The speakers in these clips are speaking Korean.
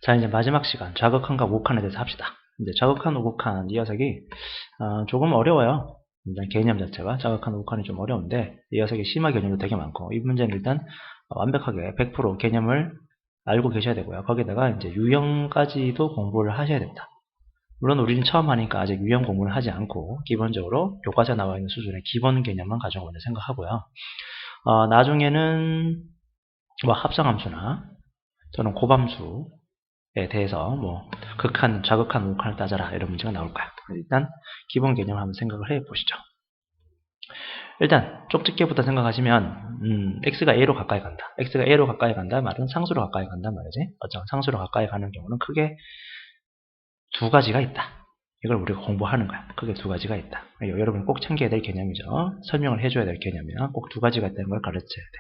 자, 이제 마지막 시간, 좌극한과 우극한에 대해서 합시다. 이제 좌극한, 우극한 이 녀석이 조금 어려워요. 일단 개념 자체가 좌극한, 우극한이 좀 어려운데 이 녀석이 심화 개념도 되게 많고 이 문제는 일단 완벽하게 100% 개념을 알고 계셔야 되고요. 거기다가 이제 유형까지도 공부를 하셔야 됩니다. 물론 우리는 처음 하니까 아직 유형 공부를 하지 않고 기본적으로 교과서에 나와 있는 수준의 기본 개념만 가지고 먼저 생각하고요. 나중에는 뭐 합성함수나 또는 곱함수에 대해서 뭐 극한, 좌극한, 우극한을 따져라 이런 문제가 나올 거야. 일단 기본 개념을 한번 생각을 해 보시죠. 일단 쪽집게부터 생각하시면 x가 a로 가까이 간다. x가 a로 가까이 간다 말은 상수로 가까이 간단 말이지. 상수로 가까이 가는 경우는 크게 두 가지가 있다. 이걸 우리가 공부하는 거야. 크게 두 가지가 있다. 여러분 꼭 챙겨야 될 개념이죠. 설명을 해줘야 될 개념이야. 꼭 두 가지가 있다는 걸 가르쳐야 돼.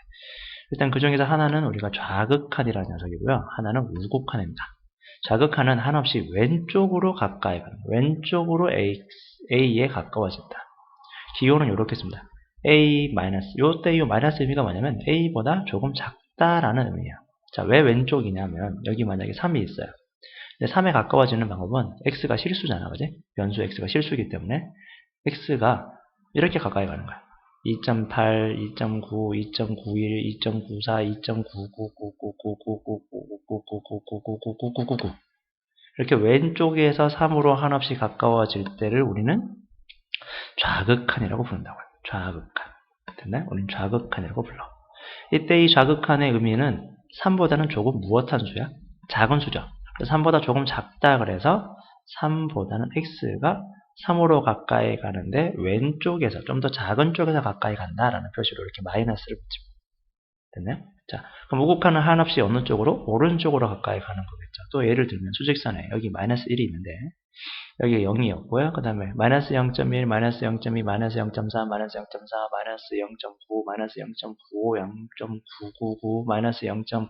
일단 그 중에서 하나는 우리가 좌극한이라는 녀석이고요. 하나는 우극한입니다. 좌극한은 한없이 왼쪽으로 가까이 가는 거예요. 왼쪽으로 A에 가까워진다. 기호는 이렇게 씁니다. A 마이너스, 요때 이 마이너스 의미가 뭐냐면 A보다 조금 작다라는 의미예요. 자, 왜 왼쪽이냐면 여기 만약에 3이 있어요. 3에 가까워지는 방법은 x가 실수잖아, 그지? 변수 x가 실수이기 때문에 x가 이렇게 가까이 가는 거야. 2.8, 2.9, 2.91, 2.94, 2.999999999999999999 이렇게 왼쪽에서 3으로 한없이 가까워질 때를 우리는 좌극한이라고 부른다고요. 좌극한. 됐나요? 우리는 좌극한이라고 불러. 이때 이 좌극한의 의미는 3보다는 조금 무엇한 수야? 작은 수죠. 3보다 조금 작다 그래서 3보다는 x가 3으로 가까이 가는데 왼쪽에서 좀 더 작은 쪽에서 가까이 간다라는 표시로 이렇게 마이너스를 붙입니다. 됐나요? 자, 그럼 우극한은 한없이 어느 쪽으로? 오른쪽으로 가까이 가는 거겠죠. 또 예를 들면 수직선에 여기 마이너스 1이 있는데 여기 0이었고요. 그 다음에 마이너스 0.1, 마이너스 0.2, 마이너스 0.4, 마이너스 0.4, 마이너스 0.9, 마이너스 0.95, 0.999, 마이너스 0.9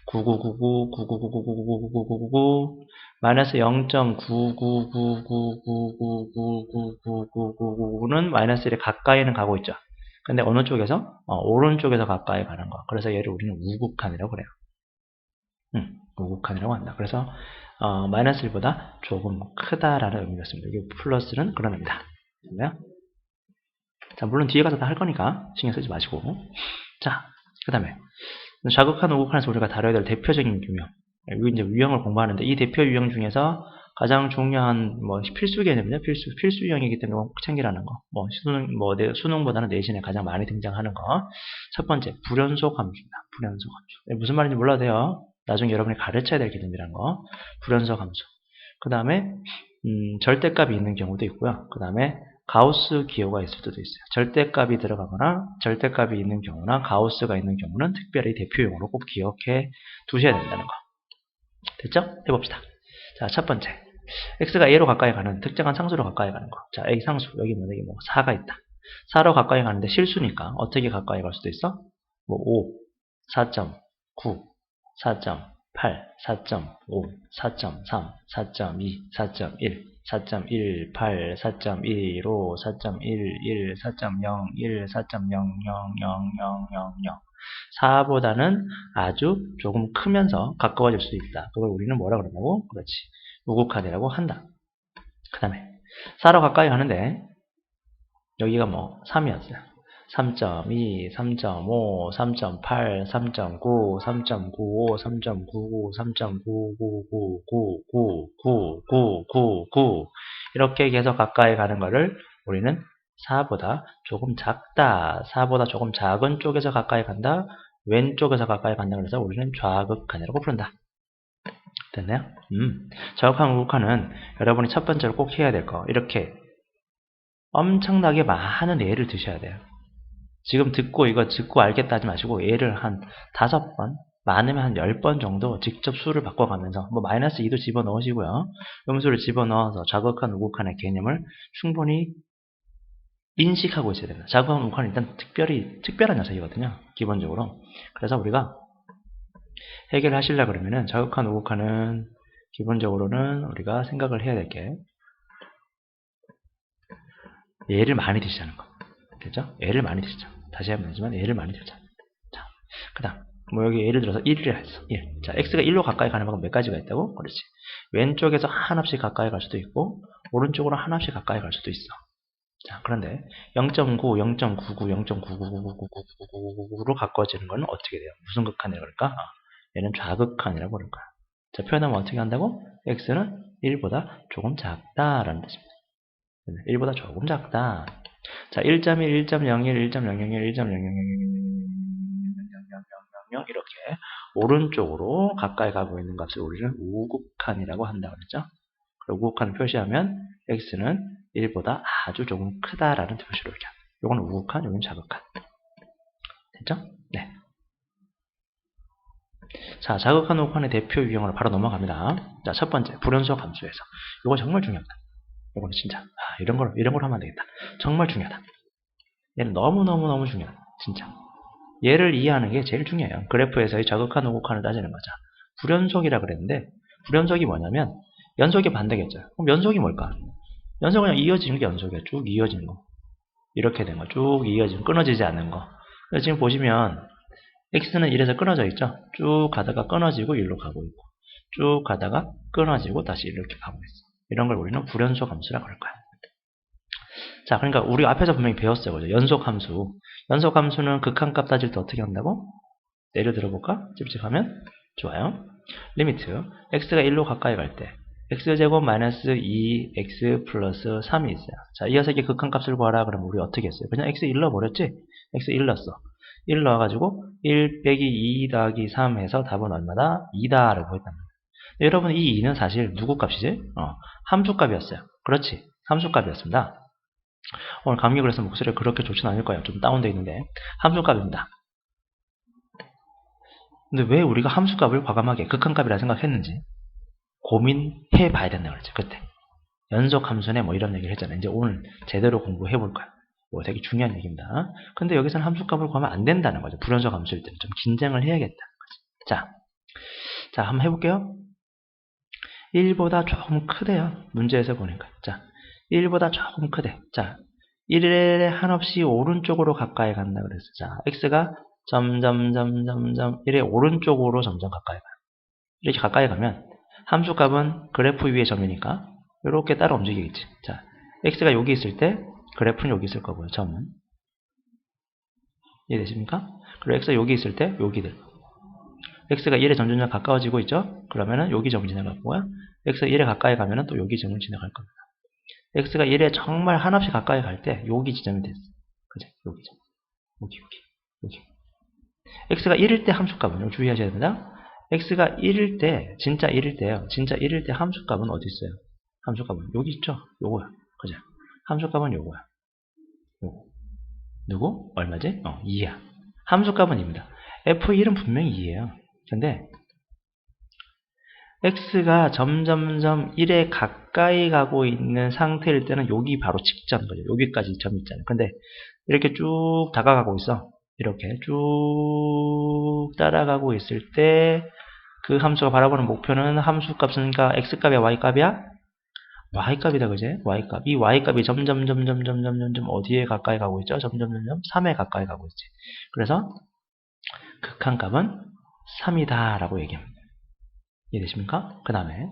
9999, 9999999999, 마이너스 0.9999999999999는 마이너스 1에 가까이는 가고 있죠. 근데 어느 쪽에서? 오른쪽에서 가까이 가는 거. 그래서 얘를 우리는 우극한이라고 그래요. 우극한이라고 한다. 그래서 마이너스 1보다 조금 크다라는 의미였습니다. 여기 플러스는 그런 의미다. 됐나요? 자, 물론 뒤에 가서 다 할 거니까 신경 쓰지 마시고. 자, 그 다음에 좌극한, 우극한에서 우리가 다뤄야 될 대표적인 유형. 여기 이제 유형을 공부하는데 이 대표 유형 중에서 가장 중요한 뭐 필수 개념이죠. 필수 유형이기 때문에 꼭 챙기라는 거. 수능보다는 내신에 가장 많이 등장하는 거. 첫 번째 불연속 함수입니다. 불연속 함수. 무슨 말인지 몰라도 돼요. 나중에 여러분이 가르쳐야 될 개념이라는 거. 불연속 함수. 그 다음에 절대값이 있는 경우도 있고요. 그 다음에 가우스 기호가 있을 수도 있어요. 절대값이 들어가거나 절대값이 있는 경우나 가우스가 있는 경우는 특별히 대표용으로 꼭 기억해 두셔야 된다는 거. 됐죠? 해봅시다. 자, 첫 번째. x가 a로 가까이 가는 특정한 상수로 가까이 가는 거. 자, a 상수. 여기 만약에 4가 있다. 4로 가까이 가는데 실수니까 어떻게 가까이 갈 수도 있어? 5, 4.9, 4.8, 4.5, 4.3, 4.2, 4.1, 4.18, 4.15, 4.11, 4.01, 4.000000. 4보다는 아주 조금 크면서 가까워질 수 있다. 그걸 우리는 뭐라 그러냐고? 그렇지. 우극한이라고 한다. 그 다음에 4로 가까이 가는데 여기가 3이었어요. 3.2, 3.5, 3.8, 3.9, 3.95, 3.99, 3.999999999999 이렇게 계속 가까이 가는 거를 우리는 4보다 조금 작다, 4보다 조금 작은 쪽에서 가까이 간다, 왼쪽에서 가까이 간다 그래서 우리는 좌극한이라고 부른다. 됐나요? 좌극한, 우극한은 여러분이 첫 번째로 꼭 해야 될 거 이렇게 엄청나게 많은 예를 드셔야 돼요. 지금 이거 듣고 알겠다 하지 마시고 예를 한 5번, 많으면 한 10번 정도 직접 수를 바꿔가면서 마이너스 2도 집어넣으시고요. 음수를 집어넣어서 좌극한, 우극한의 개념을 충분히 인식하고 있어야 됩니다. 좌극한, 우극한은 일단 특별한 녀석이거든요. 기본적으로. 그래서 우리가 해결을 하시려고 그러면은 좌극한, 우극한은 기본적으로는 우리가 생각을 해야 될 게 예를 많이 드시자는 거. 됐죠? 예를 많이 드시죠. 다시 한번 하지만 예를 많이 드자. 자, 그 다음 뭐 여기 예를 들어서 1이라 했어. 1. 자, x가 1로 가까이 가는 방법 몇 가지가 있다고? 그렇지. 왼쪽에서 하나씩 가까이 갈 수도 있고 오른쪽으로 하나씩 가까이 갈 수도 있어. 자, 그런데 0.9, 0.99, 0.99999999로 가까워지는 건 어떻게 돼요? 무슨 극한이라고 그럴까? 얘는 좌극한이라고 그럴 거야. 자, 표현하면 어떻게 한다고? x는 1보다 조금 작다라는 뜻입니다. 1보다 조금 작다. 자, 1.1, 1.01, 1.001, 1.00000000000 이렇게 오른쪽으로 가까이 가고 있는 값을 우리는 우극한이라고 한다고 그랬죠? 우극한을 표시하면 x는 1보다 아주 조금 크다라는 표시로 이렇게. 요건 우극한, 요건 자극한. 됐죠? 네. 자, 자극한 우극한의 대표 유형으로 바로 넘어갑니다. 자, 첫 번째, 불연속 함수에서. 요거 정말 중요하다. 요거는 진짜 이런 걸 하면 안 되겠다. 정말 중요하다. 얘는 너무너무 중요하다. 진짜. 얘를 이해하는 게 제일 중요해요. 그래프에서의 자극한 우극한을 따지는 거죠. 불연속이라 그랬는데 불연속이 뭐냐면 연속의 반대겠죠. 그럼 연속이 뭘까? 연속은 그냥 이어지는 게 연속이야. 쭉 이어지는 거. 이렇게 된 거. 쭉 이어지는, 끊어지지 않는 거. 그래서 지금 보시면 x는 1에서 끊어져 있죠. 쭉 가다가 끊어지고 1로 가고 있고 쭉 가다가 끊어지고 다시 이렇게 가고 있어. 이런 걸 우리는 불연속 함수라고 할 거야. 자, 그러니까 우리 앞에서 분명히 배웠어요. 그죠? 연속 함수. 연속 함수는 극한값 따질 때 어떻게 한다고? 예를 들어볼까? 찝찝하면? 좋아요. 리미트. x가 1로 가까이 갈 때 x제곱 마이너스 2x 플러스 3이 있어요. 자, 이어서 이게 극한값을 구하라 그러면 우리 어떻게 했어요? 그냥 x 1 넣어버렸지? x 1 넣었어. 1 넣어가지고 1 빼기 2 더하기 3 해서 답은 얼마다? 2다 라고 했단 말이에요. 여러분 이 2는 사실 누구 값이지? 함수값이었어요. 그렇지. 함수값이었습니다. 오늘 감기 그래서 목소리가 그렇게 좋진 않을 거예요. 좀 다운되어 있는데 함수값입니다. 근데 왜 우리가 함수값을 과감하게 극한값이라 생각했는지 고민해 봐야 된다 그랬죠. 그때 연속 함수네 뭐 이런 얘기를 했잖아요. 이제 오늘 제대로 공부해 볼 거야. 이거 되게 중요한 얘기입니다. 근데 여기서는 함수값을 구하면 안 된다는 거죠. 불연속 함수일 때는 좀 긴장을 해야겠다는 거죠. 자, 한번 해볼게요. 1보다 조금 크대요. 문제에서 보니까. 자, 1보다 조금 크대. 자, 1에 한없이 오른쪽으로 가까이 간다 그랬어. 자, x가 점점 1의 오른쪽으로 점점 가까이 가요. 이렇게 가까이 가면 함수값은 그래프 위의 점이니까 이렇게 따라 움직이겠지. 자, x가 여기 있을 때 그래프는 여기 있을 거고요. 점은. 이해되십니까? 그리고 x가 여기 있을 때 여기들. x가 1에 점점 가까워지고 있죠? 그러면은 여기 점을 지나갈 거고요. x가 1에 가까이 가면은 또 여기 점을 지나갈 겁니다. x가 1에 정말 한없이 가까이 갈 때 여기 지점이 됐어. 그죠? 여기 점. 여기. x가 1일 때 함수값은 주의하셔야 됩니다. x가 1일 때, 진짜 1일 때요. 진짜 1일 때 함수값은 어디 있어요? 함수값은 여기 있죠? 요거야. 그죠? 함수값은 요거야. 요거. 누구? 얼마지? 2야. 함수값은 2입니다. f1은 분명히 2예요. 근데 x가 점점점 1에 가까이 가고 있는 상태일 때는 여기 바로 직전 거죠. 여기까지 점이 있잖아요. 근데 이렇게 쭉 다가가고 있어. 이렇게 쭉 따라가고 있을 때 그 함수가 바라보는 목표는 함수값은 x값이야 y값이야? y값이다 그제? y값. 이 y값이 점점 어디에 가까이 가고 있죠? 점점 3에 가까이 가고 있지. 그래서 극한값은 3이다 라고 얘기합니다. 이해되십니까? 그 다음에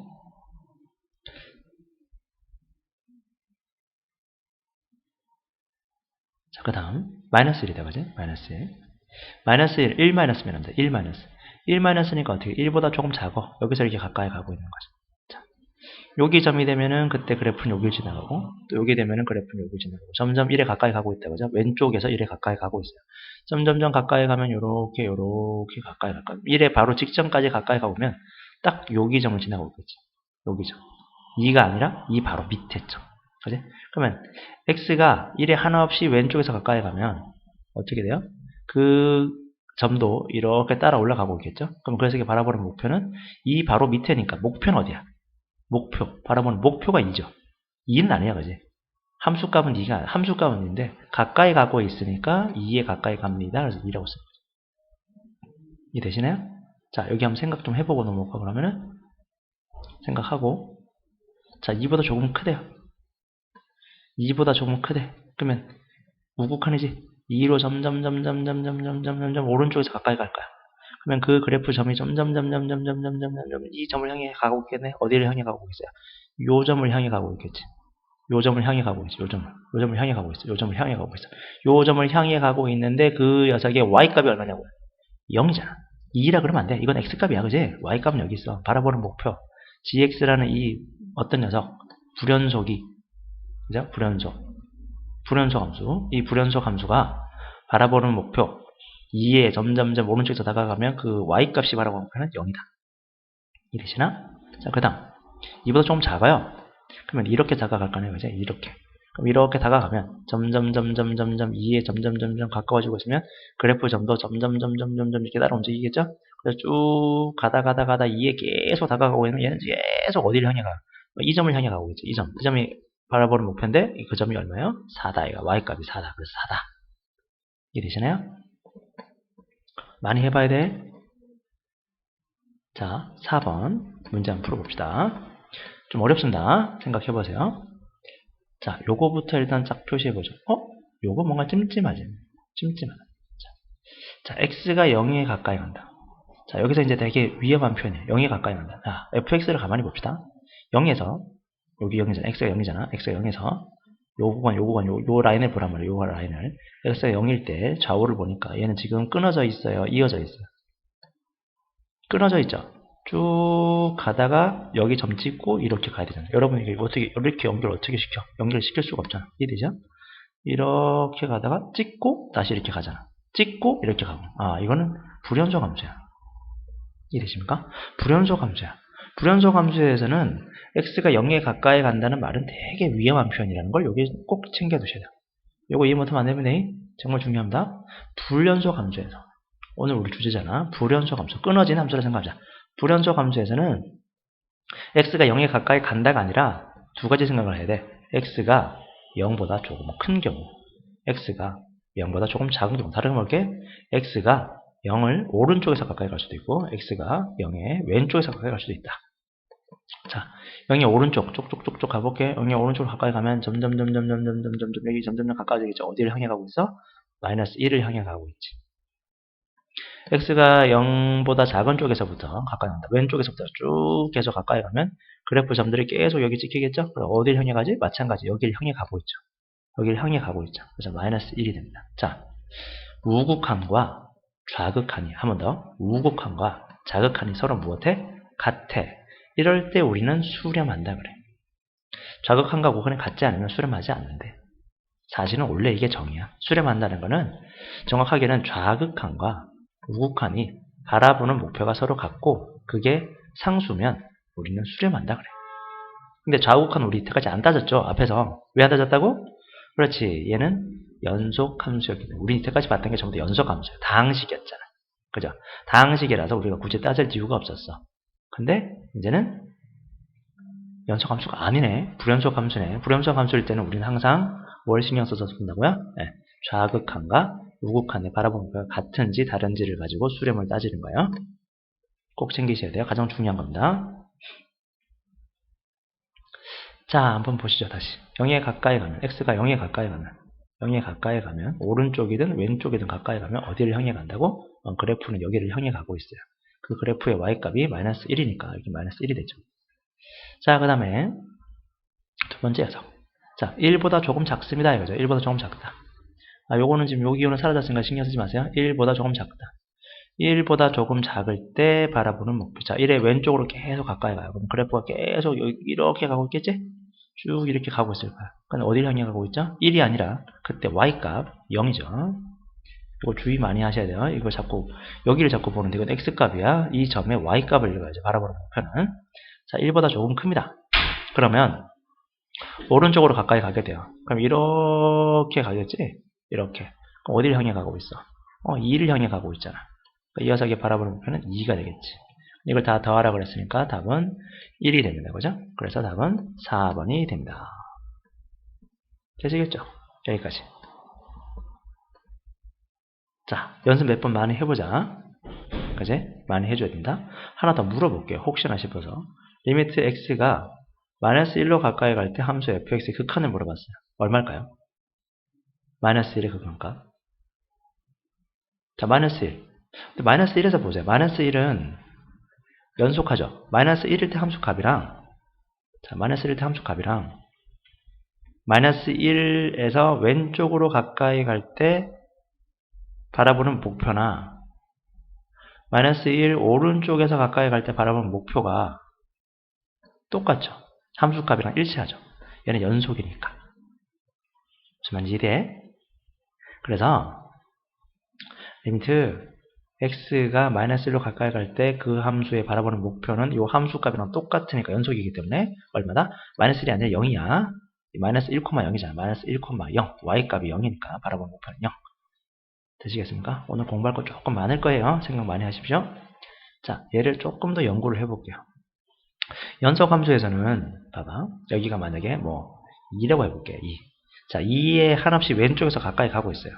자, 그 다음 마이너스 1이다 그지? 마이너스 1. 마이너스 1 마이너스면 합니다. 1 마이너스. 1 마이너스니까 어떻게? 1보다 조금 작아. 여기서 이렇게 가까이 가고 있는 거죠. 자, 여기 점이 되면은 그때 그래프는 여기를 지나가고 또 여기 되면은 그래프는 여기를 지나가고 점점 1에 가까이 가고 있다 그죠? 왼쪽에서 1에 가까이 가고 있어요. 점점 가까이 가면 요렇게 가까이 갈까? 1에 바로 직전까지 가까이 가보면 딱 여기 점을 지나가고 있겠지. 여기 점. 2가 아니라 2 바로 밑에 점. 그지? 그러면 x가 1에 하나 없이 왼쪽에서 가까이 가면 어떻게 돼요? 그 점도 이렇게 따라 올라가고 있겠죠? 그럼 그래서 이게 바라보는 목표는 2 바로 밑에니까 목표는 어디야? 목표. 바라보는 목표가 2죠. 2는 아니야, 그지? 함수값은 2가, 함수값은 2인데, 가까이 가고 있으니까 2에 가까이 갑니다. 그래서 2라고 씁니다. 이해되시나요? 자, 여기 한번 생각 좀 해보고 넘어가 그러면은, 생각하고, 자, 2보다 조금 크대요. 2보다 조금 크대. 그러면, 우극한이지? 2로 점점 오른쪽에서 가까이 갈 거야. 그러면 그 그래프 점이 점점점점점점점점 이 점을 향해 가고 있겠네. 어디를 향해 가고 있어요? 요 점을 향해 가고 있겠지. 요 점을 향해 가고 있어. 요 점을 향해 가고 있어. 요 점을 향해 가고 있어. 요 점을 향해 가고 있는데 그 녀석의 y값이 얼마냐고요? 0이잖아. 2라 그러면 안 돼. 이건 x값이야, 그지? y값은 여기 있어. 바라보는 목표. gx라는 이 어떤 녀석, 불연속이, 그죠? 불연속 함수. 이 불연속 함수가 바라보는 목표 2에 점점점 오른쪽에서 다가가면 그 y값이 바라보는 목표는 0이다. 이해되시나? 자, 그 다음. 이보다 조금 작아요. 그러면 이렇게 다가갈 거네요, 그죠? 이렇게. 그럼 이렇게 다가가면 점점점점점점 2에 점점점점 가까워지고 있으면 그래프 점도 점점점점점점 이렇게 따라 움직이겠죠? 그래서 쭉 가다 2에 계속 다가가고 있는 얘는 계속 어디를 향해 가? 이 점을 향해 가고 있죠. 이 점이 바라보는 목표인데 그 점이 얼마예요? 4다. 이거 y값이 4다. 그래서 4다. 이해되시나요? 많이 해봐야 돼. 자, 4번 문제 한번 풀어봅시다. 좀 어렵습니다. 생각해보세요. 자, 요거부터 일단 쫙 표시해보죠. 요거 뭔가 찜찜하지? 찜찜하다. 자, x가 0에 가까이 간다. 자, 여기서 이제 되게 위험한 표현이에요. 0에 가까이 간다. 자, fx를 가만히 봅시다. 0에서, 여기 0이잖아. x가 0이잖아. x가 0에서, 요 라인을 보란 말이에요. 요 라인을. x가 0일 때 좌우를 보니까 얘는 지금 끊어져 있어요. 이어져 있어요. 끊어져 있죠. 쭉 가다가 여기 점 찍고 이렇게 가야 되잖아요. 여러분 이게 어떻게 이렇게 연결 어떻게 시켜? 연결시킬 수가 없잖아. 이해되죠? 이렇게 가다가 찍고 다시 이렇게 가잖아. 찍고 이렇게 가고. 이거는 불연속 함수야. 이해되십니까? 불연속 함수야. 불연속 함수에서는 x가 0에 가까이 간다는 말은 되게 위험한 표현이라는 걸 여기 꼭 챙겨 두셔야 돼요. 이거 이해 못하면 안 되면 정말 중요합니다. 불연속 함수에서 오늘 우리 주제잖아. 불연속 함수. 끊어진 함수라 생각하자. 불연속 함수에서는 x가 0에 가까이 간다가 아니라 두 가지 생각을 해야 돼. x가 0보다 조금 큰 경우, x가 0보다 조금 작은 경우. 다른 말게 x가 0을 오른쪽에서 가까이 갈 수도 있고 x가 0의 왼쪽에서 가까이 갈 수도 있다. 자, 0의 오른쪽 쪽쪽쪽쪽 가볼게. 0의 오른쪽으로 가까이 가면 점점점점점점점점 여기 점점점 가까워지겠죠. 어디를 향해 가고 있어? 마이너스 1을 향해 가고 있지. x가 0보다 작은 쪽에서부터 가까이 간다. 왼쪽에서부터 쭉 계속 가까이 가면 그래프 점들이 계속 여기 찍히겠죠? 그럼 어디를 향해 가지? 마찬가지 여기를 향해 가고 있죠. 여기를 향해 가고 있죠. 그래서 마이너스 1이 됩니다. 자, 우극한과 좌극한이 한 번 더. 우극한과 좌극한이 서로 무엇해? 같아. 이럴 때 우리는 수렴한다 그래. 좌극한과 우극한이 같지 않으면 수렴하지 않는데. 사실은 원래 이게 정의야. 수렴한다는 거는 정확하게는 좌극한과 우극한이 바라보는 목표가 서로 같고 그게 상수면 우리는 수렴한다 그래. 근데 좌우극한 우리 이때까지 안 따졌죠. 앞에서. 왜 안 따졌다고? 그렇지. 얘는 연속함수였기 때문에 우리 이때까지 봤던 게 전부 다 연속함수야. 다항식이었잖아. 그죠? 다항식이라서 우리가 굳이 따질 이유가 없었어. 근데 이제는 연속함수가 아니네. 불연속함수네. 불연속함수일 때는 우리는 항상 뭘 신경 써서 쓴다고요? 네. 좌극한과 우극한의 바라보는 목표가 같은지 다른지를 가지고 수렴을 따지는 거예요. 꼭 챙기셔야 돼요. 가장 중요한 겁니다. 자, 한번 보시죠. 다시. 0에 가까이 가면, x가 0에 가까이 가면, 오른쪽이든 왼쪽이든 가까이 가면 어디를 향해 간다고? 그래프는 여기를 향해 가고 있어요. 그 그래프의 y값이 마이너스 1이니까 여기 마이너스 1이 되죠. 자, 그 다음에 두 번째 녀석. 자, 1보다 조금 작습니다. 이거죠. 1보다 조금 작다. 요거는 지금 요 기호는 사라졌으니까 신경 쓰지 마세요. 1보다 조금 작다. 1보다 조금 작을 때 바라보는 목표. 자, 1의 왼쪽으로 계속 가까이 가요. 그럼 그래프가 계속 이렇게 가고 있겠지? 쭉 이렇게 가고 있을 거야. 그럼 어디를 향해 가고 있죠? 1이 아니라 그때 y값 0이죠. 이거 주의 많이 하셔야 돼요. 이걸 자꾸 여기를 자꾸 보는데 이건 x값이야. 이 점의 y값을 읽어야죠. 바라보는 목표는. 자, 1보다 조금 큽니다. 그러면 오른쪽으로 가까이 가게 돼요. 그럼 이렇게 가겠지? 이렇게. 그럼 어디를 향해 가고 있어? 2를 향해 가고 있잖아. 이 녀석의 바라보는 목표는 2가 되겠지. 이걸 다 더하라고 그랬으니까 답은 1이 됩니다. 그죠? 그래서 답은 4번이 됩니다. 되시겠죠? 여기까지. 자, 연습 몇 번 많이 해보자. 그지? 많이 해줘야 된다. 하나 더 물어볼게요. 혹시나 싶어서. 리미트 x가 마이너스 1로 가까이 갈 때 함수 fx의 극한을 물어봤어요. 얼마일까요? 마이너스 1의 극한값. 자, 마이너스 1. 근데 마이너스 1에서 보세요. 마이너스 1은 연속하죠. 마이너스 1일 때 함수 값이랑, 자, 마이너스 1일 때 함수 값이랑, 마이너스 1에서 왼쪽으로 가까이 갈 때 바라보는 목표나, 마이너스 1 오른쪽에서 가까이 갈 때 바라보는 목표가 똑같죠. 함수 값이랑 일치하죠. 얘는 연속이니까. 무슨 말인지 이해돼? 그래서 리미트 x가 마이너스 1로 가까이 갈 때 그 함수에 바라보는 목표는 이 함수 값이랑 똑같으니까 연속이기 때문에 얼마다? 마이너스 1이 아니라 0이야. 마이너스 1,0이잖아. 마이너스 1,0. y 값이 0이니까 바라보는 목표는 0. 되시겠습니까? 오늘 공부할 거 조금 많을 거예요. 생각 많이 하십시오. 자, 얘를 조금 더 연구를 해볼게요. 연속 함수에서는 봐봐. 여기가 만약에 뭐 2라고 해볼게요. 2. 자, 2에 한없이 왼쪽에서 가까이 가고 있어요.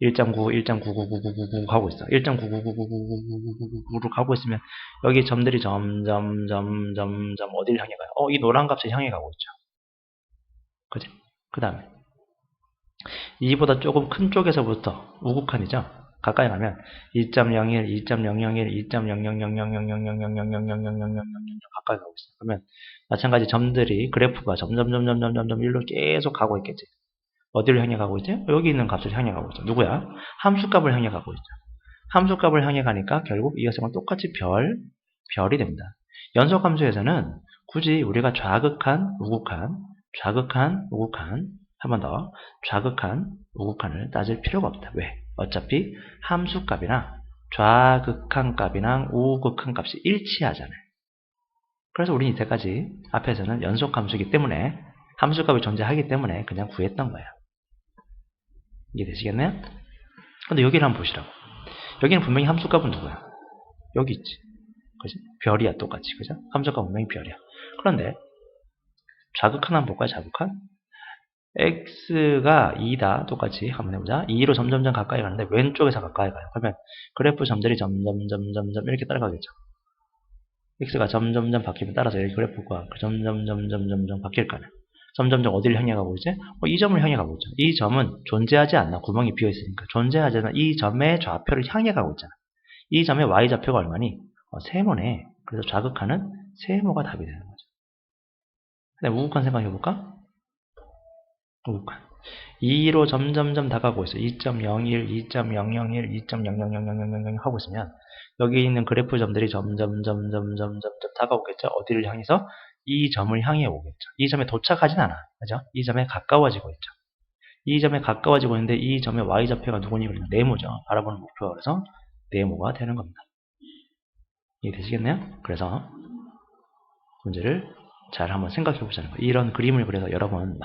1.9, 1.99999 가고 있어. 1.9999999로 가고 있으면 여기 점들이 점점 어디를 향해 가요? 이 노란 값을 향해 가고 있죠. 그지? 그 다음에 2보다 조금 큰 쪽에서부터 우극한이죠. 가까이 가면 2.01, 2.001, 2.000000000000000000000 가까이 가고 있어요. 그러면 마찬가지 점들이 그래프가 점점 1로 계속 가고 있겠지. 어디를 향해 가고 있지? 여기 있는 값을 향해 가고 있죠. 누구야? 함수값을 향해 가고 있죠. 함수값을 향해 가니까 결국 이 녀석은 똑같이 별이 됩니다. 연속함수에서는 굳이 우리가 좌극한, 우극한, 한 번 더 좌극한, 우극한을 따질 필요가 없다. 왜? 어차피 함수값이나 좌극한 값이랑 우극한 값이 일치하잖아요. 그래서 우리는 이때까지 앞에서는 연속함수이기 때문에 함수값이 존재하기 때문에 그냥 구했던 거예요. 이해되시겠나요? 근데 여기를 한번 보시라고. 여기는 분명히 함수값은 누구야? 여기 있지. 그지? 별이야, 똑같이. 그죠? 함수값 분명히 별이야. 그런데 좌극한 한번 볼까요? 좌극한? x가 2다. 똑같이 한번 해보자. 2로 점점 가까이 가는데 왼쪽에서 가까이 가요. 그러면 그래프 점들이 점점 이렇게 따라가겠죠. x가 점점 바뀌면 따라서 여기 그래프가 점점 바뀔 거네. 점점 어디를 향해 가고 있지? 이 점을 향해 가고 있죠. 이 점은 존재하지 않나. 구멍이 비어 있으니까. 존재하지 않아. 이 점의 좌표를 향해 가고 있잖아. 이 점의 y좌표가 얼마니? 세모네. 그래서 좌극하는 세모가 답이 되는 거죠. 근데 우극한 생각해 볼까? 우극한. 2로 점점 다가가고 있어. 2.01, 2.001, 2.0000000 하고 있으면 여기 있는 그래프 점들이 점점 다가오겠죠. 어디를 향해서? 이 점을 향해 오겠죠. 이 점에 도착하진 않아. 그죠? 이 점에 가까워지고 있죠. 이 점에 가까워지고 있는데 이 점의 y좌표가 누구니? 그러면 네모죠. 바라보는 목표가 그래서 네모가 되는 겁니다. 이해되시겠나요? 그래서 문제를 잘 한번 생각해 보자는 거예요. 이런 그림을 그려서 여러분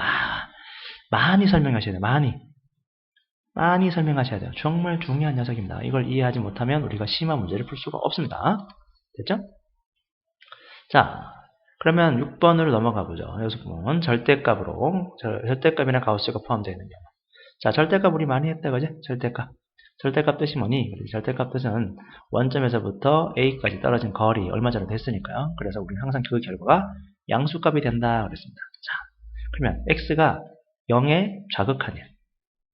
많이 설명하셔야 돼요. 많이 설명하셔야 돼요. 정말 중요한 녀석입니다. 이걸 이해하지 못하면 우리가 심한 문제를 풀 수가 없습니다. 됐죠? 자, 그러면 6번으로 넘어가 보죠. 여기서 보면 절대값이랑 가우스가 포함되어 있는 경우. 자, 절대값 우리 많이 했다, 그지? 절대값 뜻이 뭐니? 절대값 뜻은 원점에서부터 A까지 떨어진 거리 얼마 전에 됐으니까요. 그래서 우리는 항상 그 결과가 양수값이 된다 그랬습니다. 자, 그러면 X가 0의 좌극한이야.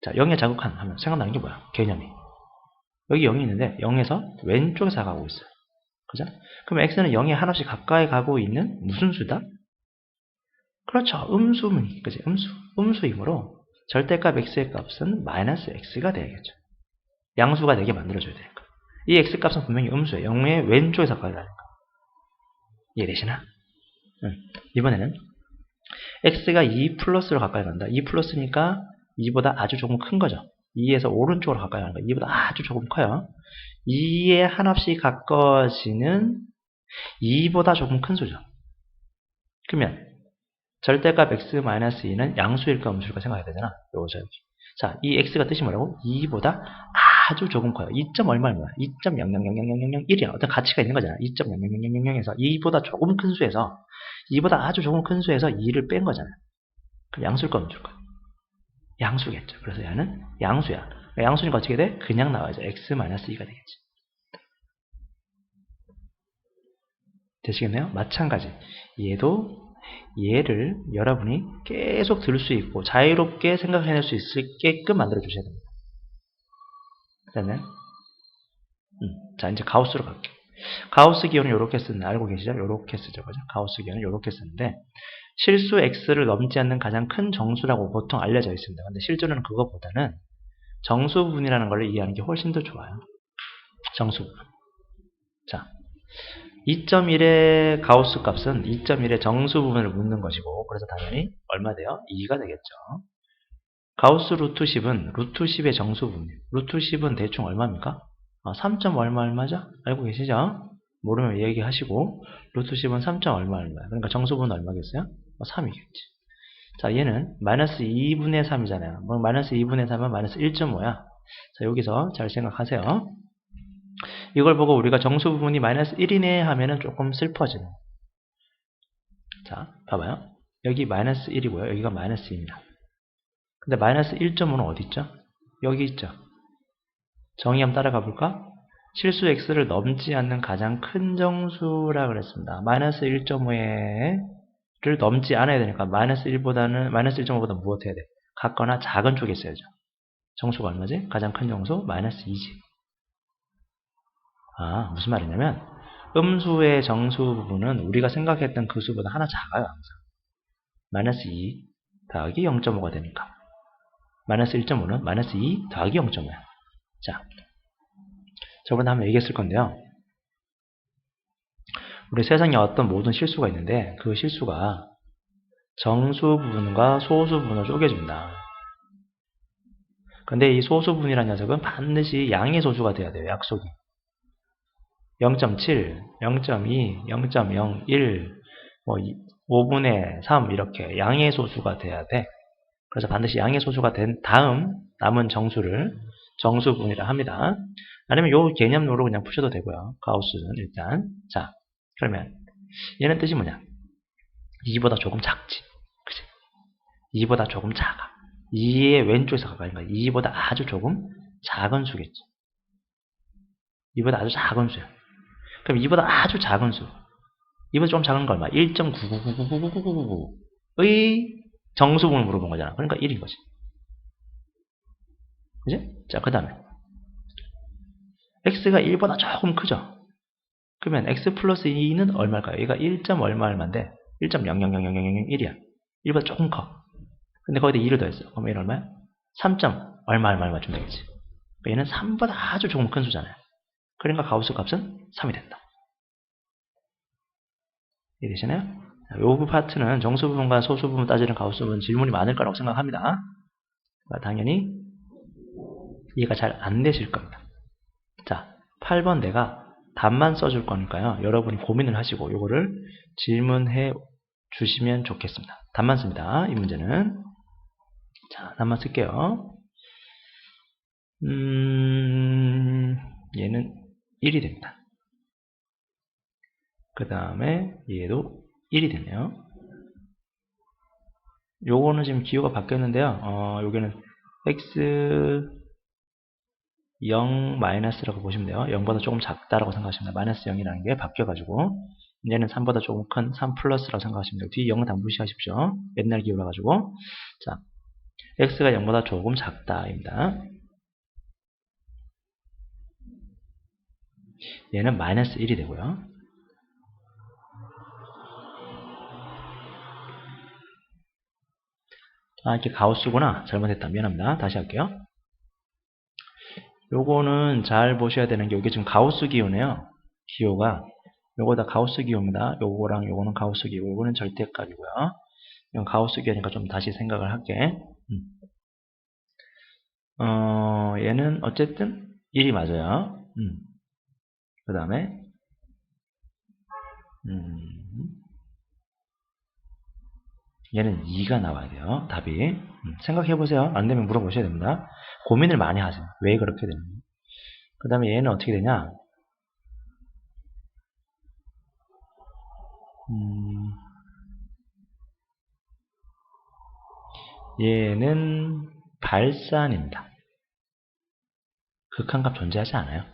자, 0의 좌극한 하면 생각나는 게 뭐야? 개념이. 여기 0이 있는데 0에서 왼쪽에서 가고 있어요. 그죠? 그럼 x는 0에 한없이 가까이 가고 있는 무슨 수다? 그렇죠. 음수문, 그지? 음수이므로 절대값 x의 값은 마이너스 x가 되겠죠. 양수가 되게 만들어줘야 되니까. 이 x 값은 분명히 음수예요. 0의 왼쪽에서 가까이 가니까. 이해되시나? 이번에는 x가 2 플러스로 가까이 간다. 2 플러스니까 2보다 아주 조금 큰 거죠. 2에서 오른쪽으로 가까이 가는 거. 2보다 아주 조금 커요. 2에 한없이 가까워지는 2보다 조금 큰 수죠. 그러면 절대값 x-2는 양수일까 음수일까 생각해야 되잖아. 요거죠. 자, 이 x가 뜻이 뭐라고? 2보다 아주 조금 커요. 2. 얼마야? 2.000000001이야. 어떤 가치가 있는 거잖아. 2.0000000에서 2보다 조금 큰 수에서 2보다 아주 조금 큰 수에서 2를 뺀 거잖아. 그럼 양수일까 음수일까? 양수겠죠. 그래서 얘는 양수야. 양수니까 어떻게 돼? 그냥 나와야죠. x-2가 되겠지. 되시겠나요? 마찬가지. 얘를 여러분이 계속 들을 수 있고 자유롭게 생각해낼 수 있게끔 만들어 주셔야 됩니다. 그다음에 자, 이제 가우스로 갈게요. 가우스 기호는 이렇게 쓰는, 알고 계시죠? 이렇게 쓰죠. 그죠? 가우스 기호는 이렇게 쓰는데, 실수 x를 넘지 않는 가장 큰 정수라고 보통 알려져 있습니다. 근데 실제로는 그것보다는 정수분이라는 걸 이해하는 게 훨씬 더 좋아요. 정수분. 자, 2.1의 가우스 값은 2.1의 정수 부분을 묻는 것이고, 그래서 당연히 얼마 돼요? 2가 되겠죠. 가우스 루트 10은 루트 10의 정수 부분이에요. 루트 10은 대충 얼마입니까? 3. 얼마죠? 알고 계시죠? 모르면 얘기하시고, 루트 10은 3. 얼마야. 그러니까 정수 부분은 얼마겠어요? 3이겠지. 자, 얘는 마이너스 2분의 3이잖아요. 뭐 마이너스 2분의 3은 마이너스 1.5야. 자, 여기서 잘 생각하세요. 이걸 보고 우리가 정수 부분이 마이너스 1이네 하면은 조금 슬퍼지네. 자, 봐봐요. 여기 마이너스 1이고요. 여기가 마이너스 2입니다. 근데 마이너스 1.5는 어디 있죠? 여기 있죠. 정의 한번 따라가 볼까? 실수 x를 넘지 않는 가장 큰 정수라 그랬습니다. 마이너스 1.5를 넘지 않아야 되니까 마이너스 1.5보다 무엇 해야 돼? 같거나 작은 쪽에 있어야죠. 정수가 얼마지? 가장 큰 정수 마이너스 2지. 무슨 말이냐면 음수의 정수 부분은 우리가 생각했던 그 수보다 하나 작아요. 항상. 마이너스 2 더하기 0.5가 되니까. 마이너스 1.5는 마이너스 2 더하기 0.5야. 자, 저번에 한번 얘기했을 건데요. 우리 세상에 어떤 모든 실수가 있는데 그 실수가 정수 부분과 소수 부분을 쪼개줍니다. 근데 이 소수 부분이라는 녀석은 반드시 양의 소수가 돼야 돼요. 약속이. 0.7, 0.2, 0.01, 5분의 3 이렇게 양의 소수가 돼야 돼. 그래서 반드시 양의 소수가 된 다음 남은 정수를 정수분이라 합니다. 아니면 요 개념으로 그냥 푸셔도 되고요. 가우스는 일단. 자, 그러면 얘는 뜻이 뭐냐? 2보다 조금 작지. 그치? 2보다 조금 작아. 2의 왼쪽에서 가까이 가. 2보다 아주 조금 작은 수겠지. 2보다 아주 작은 수야. 그럼 2보다 아주 작은 수. 2보다 좀 작은 거 얼마? 1.9999999의 정수분을 물어본 거잖아. 그러니까 1인 거지. 그지? 자, 그 다음에 x가 1보다 조금 크죠? 그러면 x 플러스 2는 얼마일까요? 얘가 1. 얼마인데 1.0000001이야. 1보다 조금 커. 근데 거기다 2를 더했어. 그럼 얘는 얼마야? 3. 얼마 맞추면 되겠지. 얘는 3보다 아주 조금 큰 수잖아요. 그러니까 가우스 값은 3이 된다. 이해되시나요? 이 파트는 정수 부분과 소수 부분 따지는 가우스 부분 질문이 많을 거라고 생각합니다. 당연히 이해가 잘 안 되실 겁니다. 자, 8번 내가 답만 써줄 거니까요. 여러분이 고민을 하시고 요거를 질문해 주시면 좋겠습니다. 답만 씁니다. 이 문제는. 자, 답만 쓸게요. 얘는 1이 됩니다. 그 다음에 얘도 1이 되네요. 요거는 지금 기호가 바뀌었는데요. 여기는 x 0 마이너스라고 보시면 돼요. 0보다 조금 작다라고 생각하시면 돼요. 마이너스 0이라는 게 바뀌어가지고 얘는 3보다 조금 큰 3 플러스라고 생각하시면 돼요. 뒤에 0은 다 무시하십시오. 옛날 기호라 가지고. 자, x가 0보다 조금 작다입니다. 얘는 마이너스 1이 되고요. 이게 가우스구나. 잘못했다. 미안합니다. 다시 할게요. 요거는 잘 보셔야 되는 게, 이게 지금 가우스 기호네요. 기호가. 요거 다 가우스 기호입니다. 요거랑 요거는 가우스 기호. 요거는 절대값이고요. 이건 가우스 기호니까 좀 다시 생각을 할게. 얘는 어쨌든 1이 맞아요. 그 다음에, 얘는 2가 나와야 돼요. 답이. 생각해보세요. 안 되면 물어보셔야 됩니다. 고민을 많이 하세요. 왜 그렇게 되는지. 그 다음에 얘는 어떻게 되냐? 얘는 발산입니다. 극한값 존재하지 않아요.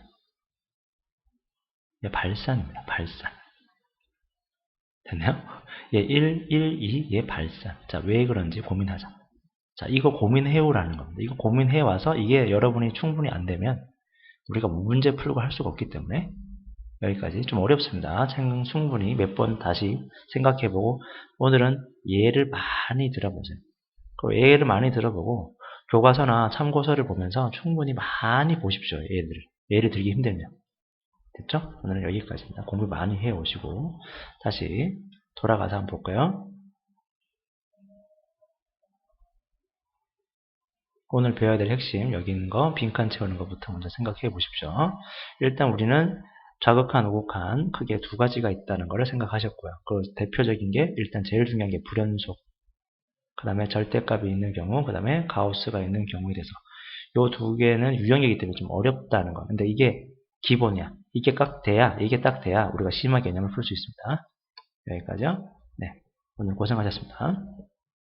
얘 발산입니다. 발산. 됐나요? 얘 1, 1, 2, 얘 발산. 자, 왜 그런지 고민하자. 자, 이거 고민해오라는 겁니다. 이거 고민해와서 이게 여러분이 충분히 안 되면 우리가 문제 풀고 할 수가 없기 때문에 여기까지 좀 어렵습니다. 충분히 몇 번 다시 생각해보고 오늘은 예를 많이 들어보세요. 그 예를 많이 들어보고 교과서나 참고서를 보면서 충분히 많이 보십시오. 예를 들기 힘들면. 됐죠? 오늘은 여기까지입니다. 공부 많이 해오시고 다시 돌아가서 한번 볼까요? 오늘 배워야 될 핵심 여기 있는 거 빈칸 채우는 것부터 먼저 생각해 보십시오. 일단 우리는 좌극한, 우극한 크게 두 가지가 있다는 것을 생각하셨고요. 그 대표적인 게 일단 제일 중요한 게 불연속, 그 다음에 절대값이 있는 경우, 그 다음에 가우스가 있는 경우에 대해서 이 두 개는 유형이기 때문에 좀 어렵다는 거. 근데 이게 기본이야. 이게 딱 돼야 우리가 심화 개념을 풀 수 있습니다. 여기까지요. 네, 오늘 고생하셨습니다.